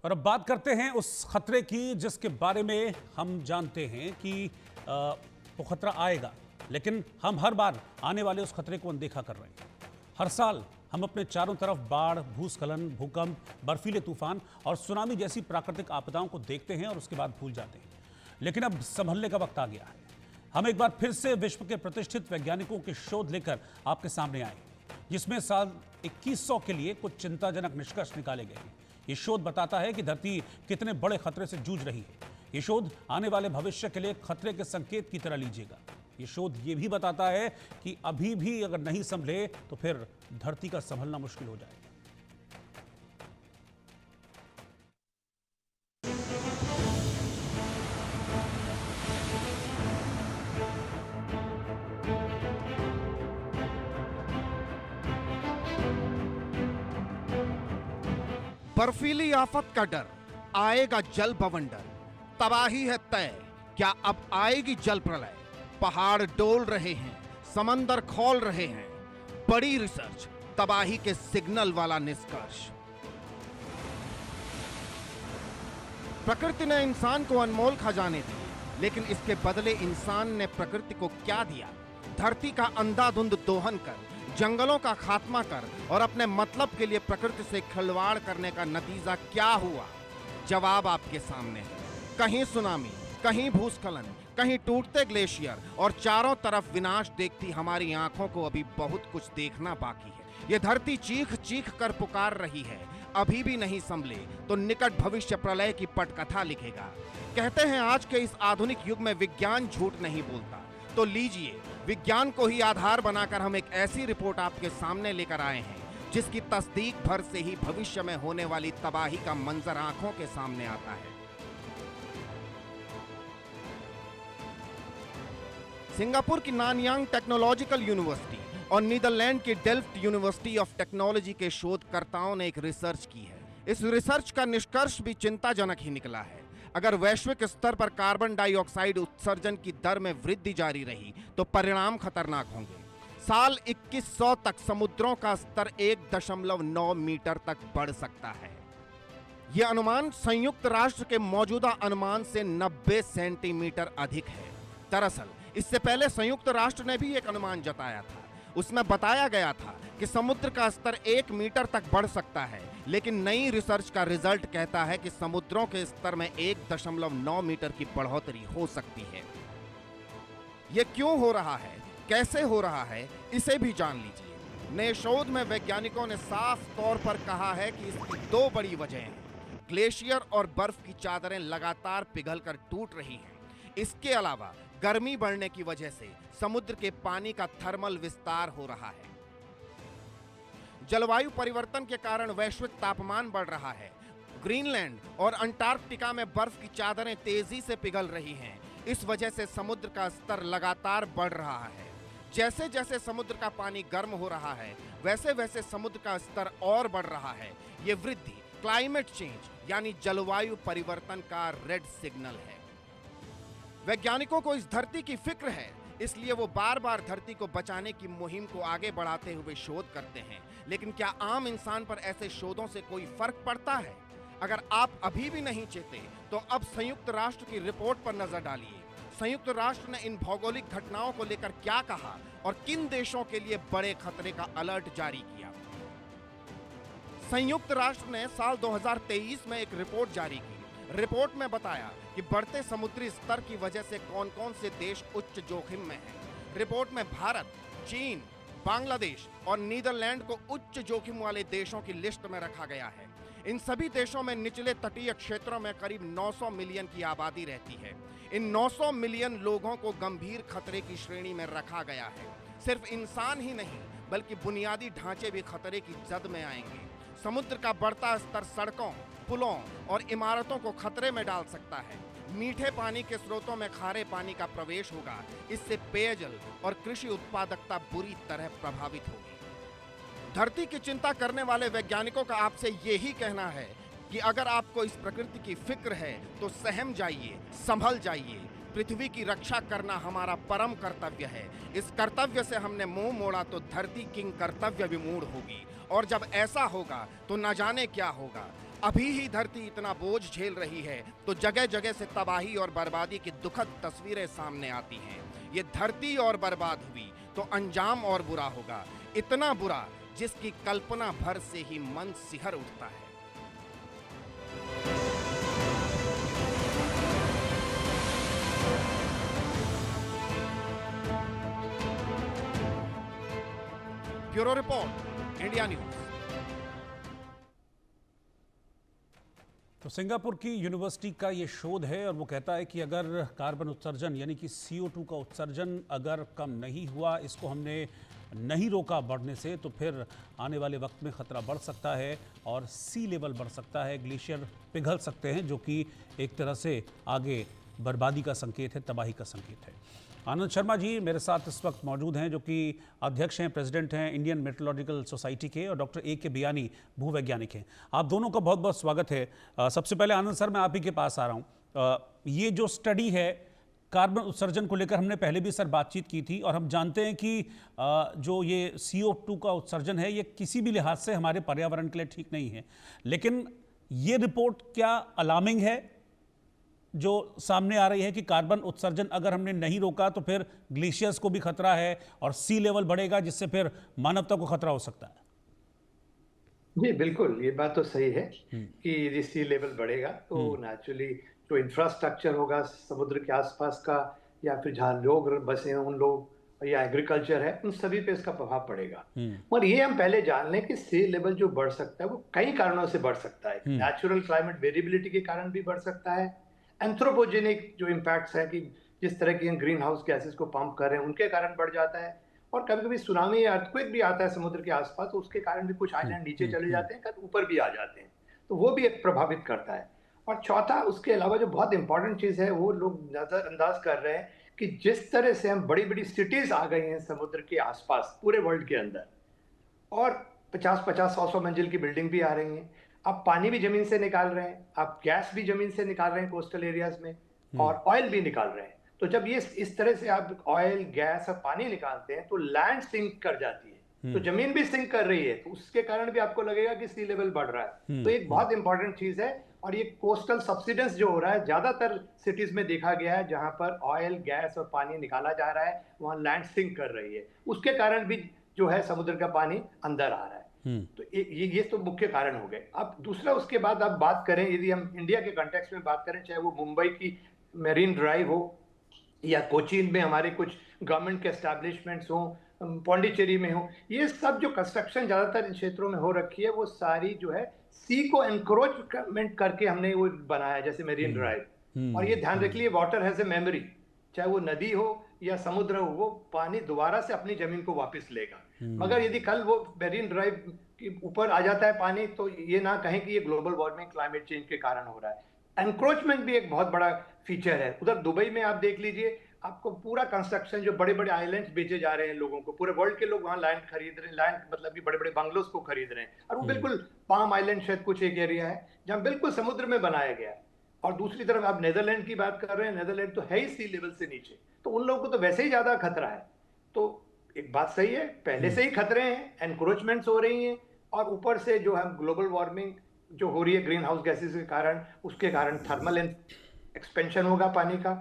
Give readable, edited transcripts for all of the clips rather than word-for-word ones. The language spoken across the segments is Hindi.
और अब बात करते हैं उस खतरे की जिसके बारे में हम जानते हैं कि वो खतरा आएगा, लेकिन हम हर बार आने वाले उस खतरे को अनदेखा कर रहे हैं। हर साल हम अपने चारों तरफ बाढ़, भूस्खलन, भूकंप, बर्फीले तूफान और सुनामी जैसी प्राकृतिक आपदाओं को देखते हैं और उसके बाद भूल जाते हैं। लेकिन अब संभलने का वक्त आ गया है। हम एक बार फिर से विश्व के प्रतिष्ठित वैज्ञानिकों के शोध लेकर आपके सामने आए, जिसमें साल 2100 के लिए कुछ चिंताजनक निष्कर्ष निकाले गए हैं। ये शोध बताता है कि धरती कितने बड़े खतरे से जूझ रही है। ये शोध आने वाले भविष्य के लिए खतरे के संकेत की तरह लीजिएगा। ये शोध ये भी बताता है कि अभी भी अगर नहीं संभले तो फिर धरती का संभलना मुश्किल हो जाएगा। बर्फीली आफत का डर, आएगा जल बवंडर, तबाही है तय, क्या अब आएगी जल प्रलय। पहाड़ डोल रहे हैं, समंदर खौल रहे हैं, बड़ी रिसर्च, तबाही के सिग्नल वाला निष्कर्ष। प्रकृति ने इंसान को अनमोल खजाने दिए, लेकिन इसके बदले इंसान ने प्रकृति को क्या दिया? धरती का अंधाधुंध दोहन कर, जंगलों का खात्मा कर और अपने मतलब के लिए प्रकृति से खिलवाड़ करने का नतीजा क्या हुआ? जवाब आपके सामने है। कहीं सुनामी, कहीं भूस्खलन, कहीं टूटते ग्लेशियर और चारों तरफ विनाश देखती हमारी आंखों को अभी बहुत कुछ देखना बाकी है। ये धरती चीख चीख कर पुकार रही है, अभी भी नहीं संभले तो निकट भविष्य प्रलय की पटकथा लिखेगा। कहते हैं आज के इस आधुनिक युग में विज्ञान झूठ नहीं बोलता, तो लीजिए विज्ञान को ही आधार बनाकर हम एक ऐसी रिपोर्ट आपके सामने लेकर आए हैं जिसकी तस्दीक भर से ही भविष्य में होने वाली तबाही का मंजर आंखों के सामने आता है। सिंगापुर की नानयांग टेक्नोलॉजिकल यूनिवर्सिटी और नीदरलैंड की डेल्फ्ट यूनिवर्सिटी ऑफ टेक्नोलॉजी के शोधकर्ताओं ने एक रिसर्च की है। इस रिसर्च का निष्कर्ष भी चिंताजनक ही निकला है। अगर वैश्विक स्तर पर कार्बन डाइऑक्साइड उत्सर्जन की दर में वृद्धि जारी रही तो परिणाम खतरनाक होंगे। साल 2100 तक समुद्रों का स्तर 1.9 मीटर तक बढ़ सकता है। यह अनुमान संयुक्त राष्ट्र के मौजूदा अनुमान से 90 सेंटीमीटर अधिक है। दरअसल इससे पहले संयुक्त राष्ट्र ने भी एक अनुमान जताया था। उसमें बताया गया था कि समुद्र का स्तर 1 मीटर तक बढ़ सकता है, लेकिन नई रिसर्च का रिजल्ट कहता है कि समुद्रों के स्तर में 1.9 मीटर की बढ़ोतरी हो सकती है। यह क्यों हो रहा है, कैसे हो रहा है, इसे भी जान लीजिए। नए शोध में वैज्ञानिकों ने साफ तौर पर कहा है कि इसकी दो बड़ी वजह हैं। ग्लेशियर और बर्फ की चादरें लगातार पिघलकर टूट रही हैं। इसके अलावा गर्मी बढ़ने की वजह से समुद्र के पानी का थर्मल विस्तार हो रहा है। जलवायु परिवर्तन के कारण वैश्विक तापमान बढ़ रहा है। ग्रीनलैंड और अंटार्कटिका में बर्फ की चादरें तेजी से पिघल रही हैं। इस वजह से समुद्र का स्तर लगातार बढ़ रहा है। जैसे जैसे समुद्र का पानी गर्म हो रहा है, वैसे वैसे समुद्र का स्तर और बढ़ रहा है। ये वृद्धि क्लाइमेट चेंज यानी जलवायु परिवर्तन का रेड सिग्नल है। वैज्ञानिकों को इस धरती की फिक्र है, इसलिए वो बार बार धरती को बचाने की मुहिम को आगे बढ़ाते हुए शोध करते हैं। लेकिन क्या आम इंसान पर ऐसे शोधों से कोई फर्क पड़ता है? अगर आप अभी भी नहीं चेते तो अब संयुक्त राष्ट्र की रिपोर्ट पर नजर डालिए। संयुक्त राष्ट्र ने इन भौगोलिक घटनाओं को लेकर क्या कहा और किन देशों के लिए बड़े खतरे का अलर्ट जारी किया। संयुक्त राष्ट्र ने साल 2023 में एक रिपोर्ट जारी की। रिपोर्ट में बताया कि बढ़ते समुद्री स्तर की वजह से कौन-कौन से देश उच्च जोखिम में हैं। रिपोर्ट में भारत, चीन, बांग्लादेश और नीदरलैंड को उच्च जोखिम वाले देशों की लिस्ट में रखा गया है। इन सभी देशों में निचले तटीय क्षेत्रों में करीब 900 मिलियन की आबादी रहती है। इन 900 मिलियन लोगों को गंभीर खतरे की श्रेणी में रखा गया है। सिर्फ इंसान ही नहीं बल्कि बुनियादी ढांचे भी खतरे की जद में आएंगे। समुद्र का बढ़ता स्तर सड़कों, पुलों और इमारतों को खतरे में डाल सकता है। मीठे पानी के स्रोतों में खारे पानी का प्रवेश होगा। इससे पेयजल और कृषि उत्पादकता बुरी तरह प्रभावित होगी। धरती की चिंता करने वाले वैज्ञानिकों का आपसे यही कहना है कि अगर आपको इस प्रकृति की फिक्र है तो सहम जाइए, संभल जाइए। पृथ्वी की रक्षा करना हमारा परम कर्तव्य है। इस कर्तव्य से हमने मुंह मोड़ा तो धरती किंग कर्तव्य विमूढ़ होगी, और जब ऐसा होगा तो न जाने क्या होगा। अभी ही धरती इतना बोझ झेल रही है तो जगह जगह से तबाही और बर्बादी की दुखद तस्वीरें सामने आती हैं। ये धरती और बर्बाद हुई तो अंजाम और बुरा होगा, इतना बुरा जिसकी कल्पना भर से ही मन सिहर उठता है। Bureau report, India news. तो सिंगापुर की यूनिवर्सिटी का ये शोध है और वो कहता है कि अगर कार्बन उत्सर्जन यानी कि CO2 का उत्सर्जन अगर कम नहीं हुआ, इसको हमने नहीं रोका बढ़ने से, तो फिर आने वाले वक्त में ख़तरा बढ़ सकता है और सी लेवल बढ़ सकता है, ग्लेशियर पिघल सकते हैं, जो कि एक तरह से आगे बर्बादी का संकेत है, तबाही का संकेत है। आनंद शर्मा जी मेरे साथ इस वक्त मौजूद हैं, जो कि अध्यक्ष हैं, प्रेसिडेंट हैं इंडियन मेट्रोलॉजिकल सोसाइटी के, और डॉक्टर A.K. बियानी भूवैज्ञानिक हैं। आप दोनों का बहुत बहुत स्वागत है। सबसे पहले आनंद सर, मैं आप ही के पास आ रहा हूँ। ये जो स्टडी है कार्बन उत्सर्जन को लेकर, हमने पहले भी सर बातचीत की थी और हम जानते हैं कि जो ये CO2 का उत्सर्जन है, ये किसी भी लिहाज से हमारे पर्यावरण के लिए ठीक नहीं है, लेकिन ये रिपोर्ट क्या अलार्मिंग है जो सामने आ रही है कि कार्बन उत्सर्जन अगर हमने नहीं रोका तो फिर ग्लेशियर्स को भी खतरा है और सी लेवल बढ़ेगा, जिससे फिर मानवता को खतरा हो सकता है? जी बिल्कुल, ये बात तो सही है कि यदि सी लेवल बढ़ेगा तो नेचुरली जो इंफ्रास्ट्रक्चर होगा समुद्र के आसपास का, या फिर जहाँ लोग बसे हैं उन लोग, या एग्रीकल्चर है, उन सभी पे इसका प्रभाव पड़ेगा। और ये हम पहले जान लें कि सी लेवल जो बढ़ सकता है वो कई कारणों से बढ़ सकता है। नेचुरल क्लाइमेट वेरिएबिलिटी के कारण भी बढ़ सकता है, एंथ्रोपोजेनिक जो इम्पैक्ट्स है कि जिस तरह की ग्रीन हाउस गैसेस को पंप कर रहे हैं उनके कारण बढ़ जाता है, और कभी कभी सुनामी या अर्थक्वेक भी आता है समुद्र के आसपास, तो उसके कारण भी कुछ आइलैंड नीचे चले जाते हैं, कभी ऊपर भी आ जाते हैं, तो वो भी एक प्रभावित करता है। और चौथा, उसके अलावा जो बहुत इंपॉर्टेंट चीज है वो लोग नजरअंदाज कर रहे हैं कि जिस तरह से हम बड़ी बड़ी सिटीज आ गई हैं समुद्र के आसपास पूरे वर्ल्ड के अंदर, और 50-50, 100-100 मंजिल की बिल्डिंग भी आ रही हैं, आप पानी भी जमीन से निकाल रहे हैं, आप गैस भी जमीन से निकाल रहे हैं कोस्टल एरियाज में, और ऑयल भी निकाल रहे हैं। तो जब ये इस तरह से आप ऑयल, गैस और पानी निकालते हैं तो लैंड सिंक कर जाती है, तो जमीन भी सिंक कर रही है, तो उसके कारण भी आपको लगेगा कि सी लेवल बढ़ रहा है। तो एक बहुत इंपॉर्टेंट चीज है, और ये कोस्टल सब्सिडेंस जो हो रहा है ज्यादातर सिटीज में देखा गया है, जहां पर ऑयल, गैस और पानी निकाला जा रहा है, वहां लैंड सिंक कर रही है, उसके कारण भी जो है समुद्र का पानी अंदर आ रहा है। तो ये तो मुख्य कारण हो गए। अब दूसरा, उसके बाद आप बात करें, यदि हम इंडिया के कंटेक्स्ट में बात करें, चाहे वो मुंबई की मेरीन ड्राइव हो, या कोचीन में हमारे कुछ गवर्नमेंट के एस्टैब्लिशमेंट्स हो, पौंडीचेरी में हो, ये सब जो कंस्ट्रक्शन ज्यादातर इन क्षेत्रों में हो रखी है, वो सारी जो है सी को एनक्रोचमेंट करके हमने वो बनाया, जैसे मेरीन ड्राइव। और ये ध्यान रख लिए, वाटर हैज ए मेमोरी, चाहे वो नदी हो या समुद्र हो, वो पानी दोबारा से अपनी जमीन को वापस लेगा। मगर यदि कल वो मेरीन ड्राइव के ऊपर आ जाता है पानी, तो ये ना कहें कि ये ग्लोबल वार्मिंग, क्लाइमेट चेंज के कारण हो रहा है। एनक्रोचमेंट भी एक बहुत बड़ा फीचर है। उधर दुबई में आप देख लीजिए, आपको पूरा कंस्ट्रक्शन, जो बड़े बड़े आइलैंड्स बेचे जा रहे हैं लोगों को, पूरे वर्ल्ड के लोग वहां लैंड खरीद रहे हैं, लैंड मतलब कि बड़े बड़े बंगलोज को खरीद रहे हैं, और वो बिल्कुल पाम आइलैंड शायद कुछ एक एरिया है जहां बिल्कुल समुद्र में बनाया गया है। और दूसरी तरफ आप नेदरलैंड की बात कर रहे हैं, नेदरलैंड तो है ही सी लेवल से नीचे, तो उन लोगों को तो वैसे ही ज्यादा खतरा है। तो एक बात सही है, पहले से ही खतरे हैं, एनक्रोचमेंट्स हो रही हैं, और ऊपर से जो है ग्लोबल वार्मिंग जो हो रही है ग्रीन हाउस गैसेस के कारण, उसके कारण थर्मल एक्सपेंशन होगा पानी का,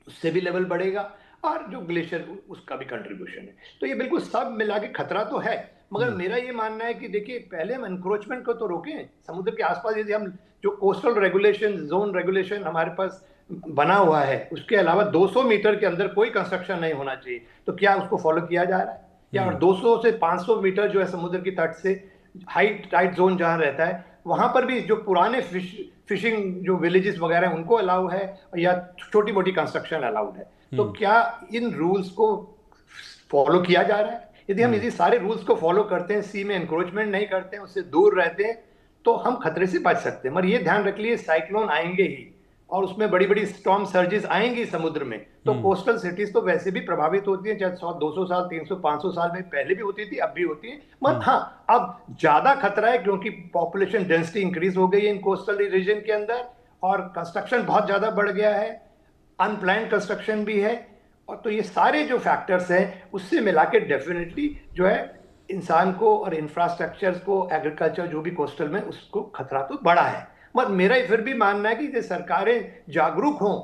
उससे भी लेवल बढ़ेगा, और जो ग्लेशियर उसका भी कंट्रीब्यूशन है। तो ये बिल्कुल सब मिला के खतरा तो है, मगर मेरा ये मानना है कि देखिए, पहले हम एनक्रोचमेंट को तो रोकें। समुद्र के आसपास यदि हम जो कोस्टल रेगुलेशन, जोन रेगुलेशन हमारे पास बना हुआ है, उसके अलावा 200 मीटर के अंदर कोई कंस्ट्रक्शन नहीं होना चाहिए, तो क्या उसको फॉलो किया जा रहा है? या 200 से 500 मीटर जो है समुद्र की तट से हाई टाइड जोन जहां रहता है, वहां पर भी जो पुराने फिशिंग जो विलेजेस वगैरह उनको अलाउ है, या छोटी मोटी कंस्ट्रक्शन अलाउड है। तो क्या इन रूल्स को फॉलो किया जा रहा है? यदि हम यदि सारे रूल्स को फॉलो करते हैं, सी में एनक्रोचमेंट नहीं करते हैं, उससे दूर रहते हैं, तो हम खतरे से बच सकते हैं। मगर ये ध्यान रख लिए, साइक्लोन आएंगे ही, और उसमें बड़ी बड़ी स्टॉर्म सर्जेस आएंगी समुद्र में, तो कोस्टल सिटीज तो वैसे भी प्रभावित होती हैं, चाहे 100-200 साल, 300-500 साल में पहले भी होती थी, अब भी होती है। मगर हाँ, अब ज्यादा खतरा है, क्योंकि पॉपुलेशन डेंसिटी इंक्रीज हो गई है इन कोस्टल रीजन के अंदर, और कंस्ट्रक्शन बहुत ज्यादा बढ़ गया है, अनप्लान्ड कंस्ट्रक्शन भी है, और तो ये सारे जो फैक्टर्स हैं उससे मिला के डेफिनेटली जो है इंसान को और इंफ्रास्ट्रक्चर को, एग्रीकल्चर जो भी कोस्टल में, उसको खतरा तो बड़ा है। मगर मेरा फिर भी मानना है कि ये सरकारें जागरूक हों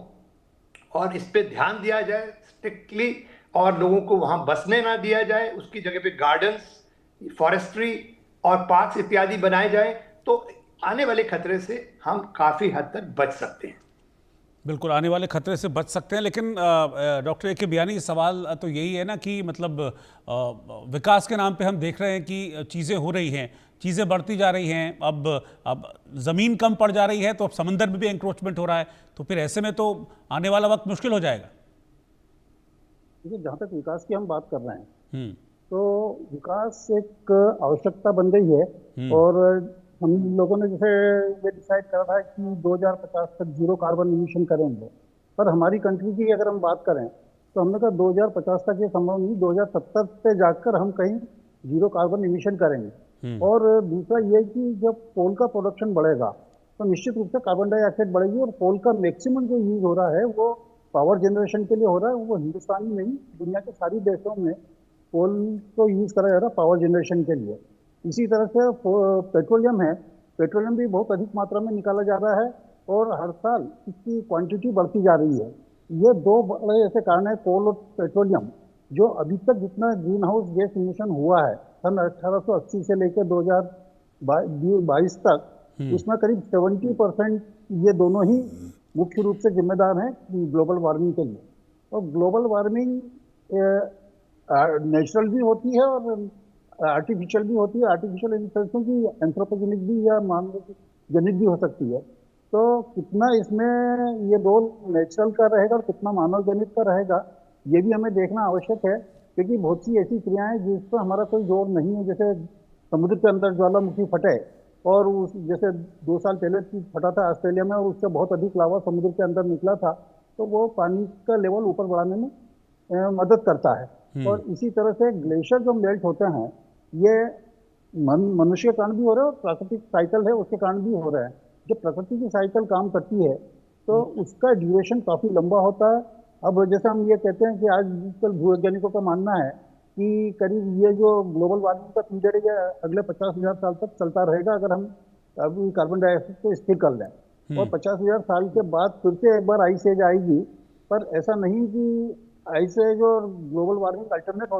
और इस पे ध्यान दिया जाए स्ट्रिक्टली, और लोगों को वहां बसने ना दिया जाए, उसकी जगह पे गार्डन्स, फॉरेस्ट्री और पार्क्स इत्यादि बनाए जाए, तो आने वाले खतरे से हम काफी हद तक बच सकते हैं। बिल्कुल, आने वाले खतरे से बच सकते हैं। लेकिन डॉक्टर ए के बियानी, सवाल तो यही है ना कि मतलब विकास के नाम पे हम देख रहे हैं कि चीज़ें हो रही हैं, चीज़ें बढ़ती जा रही हैं। अब ज़मीन कम पड़ जा रही है, तो अब समंदर में भी एंक्रोचमेंट हो रहा है, तो फिर ऐसे में तो आने वाला वक्त मुश्किल हो जाएगा। देखिए, जहाँ तक विकास की हम बात कर रहे हैं, हम्म। तो विकास एक आवश्यकता बन गई है। और हम लोगों ने जैसे ये डिसाइड करा था कि 2050 तक जीरो कार्बन इमिशन करेंगे, पर हमारी कंट्री की अगर हम बात करें तो हमने कहा 2050 तक ये संभव नहीं, 2070 पे जाकर हम कहीं जीरो कार्बन इमिशन करेंगे। और दूसरा ये कि जब कोल का प्रोडक्शन बढ़ेगा तो निश्चित रूप से कार्बन डाइऑक्साइड बढ़ेगी, और कोल का मैक्सिमम जो यूज हो रहा है वो पावर जनरेशन के लिए हो रहा है। वो हिंदुस्तान ही नहीं, दुनिया के सारी देशों में कोल को यूज करा जा रहा है पावर जनरेशन के लिए। इसी तरह से पेट्रोलियम है, पेट्रोलियम भी बहुत अधिक मात्रा में निकाला जा रहा है और हर साल इसकी क्वांटिटी बढ़ती जा रही है। ये दो बड़े ऐसे कारण है, कोल और पेट्रोलियम, जो अभी तक जितना ग्रीन हाउस गैस इमिशन हुआ है सन 1880 से लेकर 2022 तक, उसमें करीब 70% ये दोनों ही मुख्य रूप से जिम्मेदार हैं ग्लोबल वार्मिंग के लिए। और ग्लोबल वार्मिंग नेचुरल भी होती है और आर्टिफिशियल भी होती है। आर्टिफिशियल इन सेंस की एंथ्रोपोजेनिक भी या मानव जनित भी हो सकती है। तो कितना इसमें ये रोल नेचुरल का रहेगा और कितना मानव जनित का रहेगा, ये भी हमें देखना आवश्यक है, क्योंकि बहुत सी ऐसी क्रियाएं जिस पर हमारा कोई जोर नहीं है, जैसे समुद्र के अंदर ज्वालामुखी फटे, और उस जैसे 2 साल पहले फटा था ऑस्ट्रेलिया में और उससे बहुत अधिक लावा समुद्र के अंदर निकला था, तो वो पानी का लेवल ऊपर बढ़ाने में मदद करता है। और इसी तरह से ग्लेशियर जो मेल्ट होते हैं, ये मनुष्य के कारण भी हो रहे हैं और प्राकृतिक साइकिल है उसके कारण भी हो रहे हैं। जब प्रकृति की साइकिल काम करती है तो उसका ड्यूरेशन काफी लंबा होता है। अब जैसे हम ये कहते हैं कि आजकल भूवैज्ञानिकों का मानना है कि करीब ये जो ग्लोबल वार्मिंग का पीरियड है अगले 50,000 साल तक चलता रहेगा, अगर हम अभी कार्बन डाइऑक्साइड को स्थिर कर लें। और 50,000 साल के बाद फिर से एक बार आइस एज आएगी, पर ऐसा नहीं कि आइस एज और ग्लोबल वार्मिंग अल्टरनेट